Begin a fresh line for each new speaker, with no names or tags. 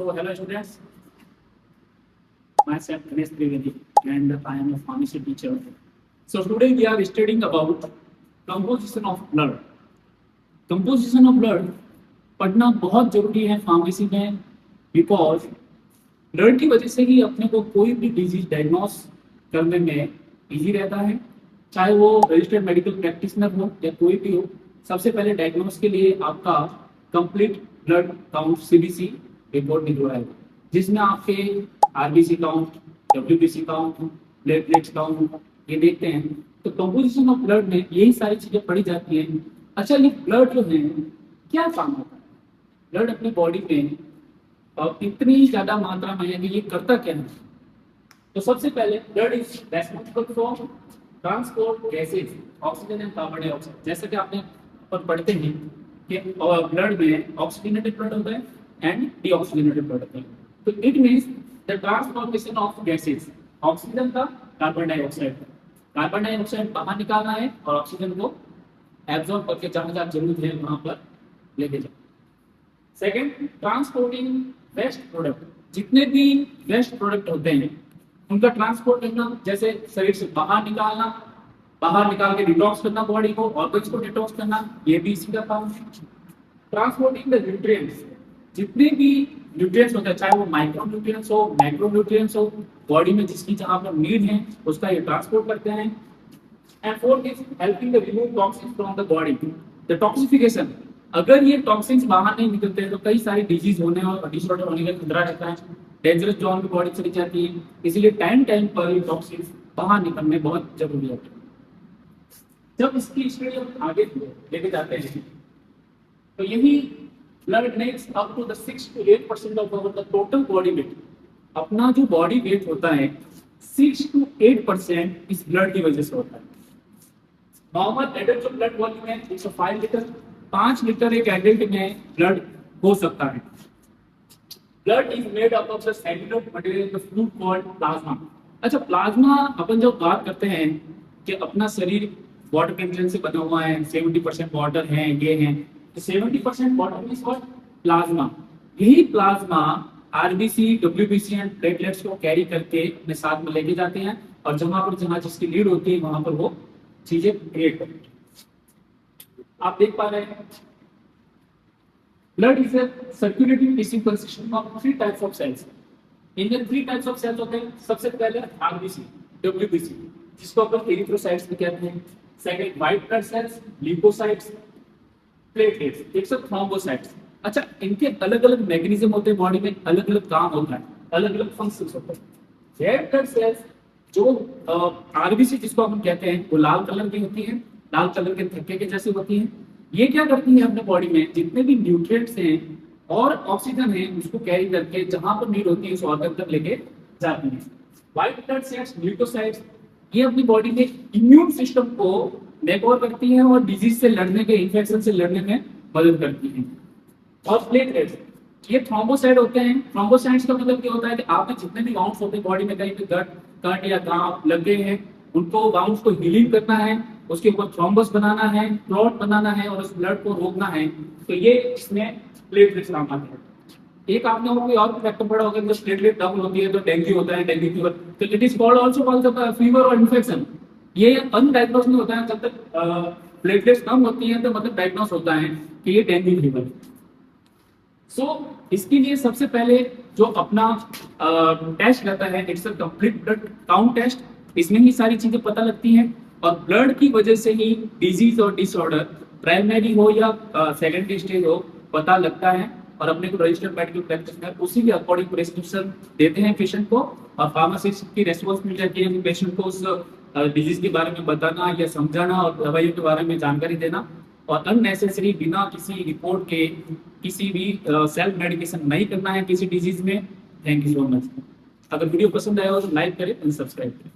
So, hello students, myself Ganesh Trivedi and I am a pharmacy teacher. So, today we are studying about composition of blood. Composition of blood पढ़ना बहुत जरूरी है pharmacy में because blood की वजह से ही अपने को कोई भी डिजीज डायग्नोस करने में इजी रहता है, चाहे वो रजिस्टर्ड मेडिकल प्रैक्टिशनर हो या कोई भी हो। सबसे पहले डायग्नोस के लिए आपका complete blood count CBC report निकलवाएगा, जिसमें आपके RBC count, WBC count, platelets count ये देखते हैं। तो कंपोजिशन ऑफ ब्लड में यही सारी चीजें पढ़ी जाती हैं। अच्छा, ये ब्लड जो है क्या काम होता है? ब्लड अपनी बॉडी में इतनी ज्यादा मात्रा में है कि ये करता क्या है? तो सबसे पहले blood is responsible for transport gases, oxygen and carbon dioxide. जैसा कि आपने पढ़ते हैं कि ब्लड में ऑक्सीजनेटेड ब्लड होता है एंड डीऑक्सीजनेटेड ब्लड होता है। तो it means the transformation of gases, oxygen का कार्बन डाइऑक्साइड, कार्बन डाइऑक्साइड बाहर निकालना है और ऑक्सीजन को एब्जॉर्ब करके जहां जहां जरूरत है वहां पर लेके जाओ। Second, transporting waste product. जितने भी वेस्ट प्रोडक्ट होते हैं उनका ट्रांसपोर्ट करना, जैसे शरीर से बाहर निकालना, बाहर निकाल के डिटॉक्स करना बॉडी को, ऑर्गन्स को डिटॉक्स करना, ये भी इसी का काम है। ट्रांसपोर्टिंग द न्यूट्रिएंट्स, जितने भी न्यूट्रिएंट्स होते हैं, चाहे वो माइक्रो न्यूट्रिएंट्स हो, मैक्रो न्यूट्रिएंट्स हो, बॉडी में जिसकी जहां पर नीड है उसका ये ट्रांसपोर्ट करते हैं। And fourth is helping the remove toxins from the body, detoxification. अगर ये टॉक्सिन्स बाहर नहीं निकलते हैं तो कई सारी डिजीज होने और डिसऑर्डर होने का खतरा रहता है, डेंजरस जोन में बॉडी चली जाती है। इसलिए टाइम टाइम पर ये टॉक्सिन्स बाहर निकलने बहुत जरूरी है। जब इसकी स्टडी हम आगे लेके जाते हैं तो यही blood makes up to the 6 to 8% of the total body weight. अपना जो बॉडी वेट होता है 6 to 8% इस ब्लड की वजह से होता है। नॉर्मल एडल्ट जो ब्लड वॉल्यूम है 105 लीटर, 5 लीटर एक एडल्ट में ब्लड हो सकता है। Blood is made up of the cellular material, the fluid called plasma. अच्छा, प्लाज्मा अपन जब बात करते हैं कि अपना शरीर वाटर कंटेंट से बना हुआ है, 70% वाटर है, ये है, तो 70% वाटर इज कॉल्ड प्लाज्मा। यही plasma RBC, WBC and platelets को कैरी करके अपने साथ में लेके जाते हैं और जहां जिसकी नीड होती है वहां पर वो चीजें क्रिएट करते हैं। आप देख पा रहे हैं blood is a circulating tissue consisting of 3 types of cells. इनमें 3 टाइप्स ऑफ सेल्स होते हैं। सबसे पहले आरबीसी, डब्ल्यूबीसी, जिसको अपन एरिथ्रोसाइट्स भी कहते हैं। Second, white blood cells, leucocytes, platelets, एक सब थ्रोम्बोसाइट्स। अच्छा, इनके अलग अलग मैकेनिज्म होते हैं, बॉडी में अलग अलग काम होता है, अलग अलग फंक्शंस होते हैं। रेड ब्लड सेल्स जो आरबीसी जिसको हम कहते हैं वो लाल कलर की होती है, लाल कलर के थक्के के जैसे होती हैं। ये क्या करती है अपने बॉडी में जितने भी न्यूट्रिएंट्स हैं और ऑक्सीजन है उसको कैरी करके जहां पर नीड होती है उस ऑर्गन तक लेके जाती है। व्हाइट ब्लड सेल्स, ल्यूकोसाइट्स, ये अपनी बॉडी में इम्यून सिस्टम को मेकओवर करती है और डिजीज से लड़ने के, इन्फेक्शन से लड़ने में मदद करती है। और प्लेटलेट्स, ये थ्रोम्बोसाइट होते हैं। थ्रोम्बोसाइट्स का मतलब क्या होता है कि आपके जितने भी वाउंड्स होते हैं बॉडी में, कहीं पे कट या घाव लग गए हैं, उनको वाउंड्स को हीलिंग करना है, उसके ऊपर थ्रोम्बस बनाना है, क्लॉट बनाना है और उस ब्लड को रोकना है। तो ये इसमें प्लेटलेट्स काम आते हैं। एक आपने कोई और फैक्टर पढ़ा होगा, जब प्लेटलेट डाउन होती है तो डेंगू होता है, डेंगू फीवर। तो it is called also called fever और इन्फेक्शन। ये अनडायग्नोज नहीं होता है, जब तक प्लेटलेट्स कम होती हैं तो मतलब डायग्नोज होता है कि ये डेंगू फीवर। सो इसके लिए सबसे पहले जो अपना टेस्ट रहता है, it's a complete blood count test. इसमें ही सारी चीजें पता लगती हैं और ब्लड की वजह से ही डिजीज और डिसऑर्डर प्राइमरी हो या सेकेंडरी स्टेज हो पता लगता है और अपने को रजिस्टर्ड मेडिकल प्रैक्टिशनर उसी के अकॉर्डिंग प्रिस्क्रिप्शन देते हैं पेशेंट को और फार्मासिस्ट की रेस्पॉन्सिबिलिटी रहती है पेशेंट को उस डिजीज के बारे में बताना या समझाना और दवाइयों के बारे में जानकारी देना और अननेसेसरी बिना किसी रिपोर्ट के किसी भी सेल्फ मेडिकेशन नहीं करना है किसी डिजीज में। Thank you so much. अगर वीडियो पसंद आया हो तो लाइक करें और सब्सक्राइब करें।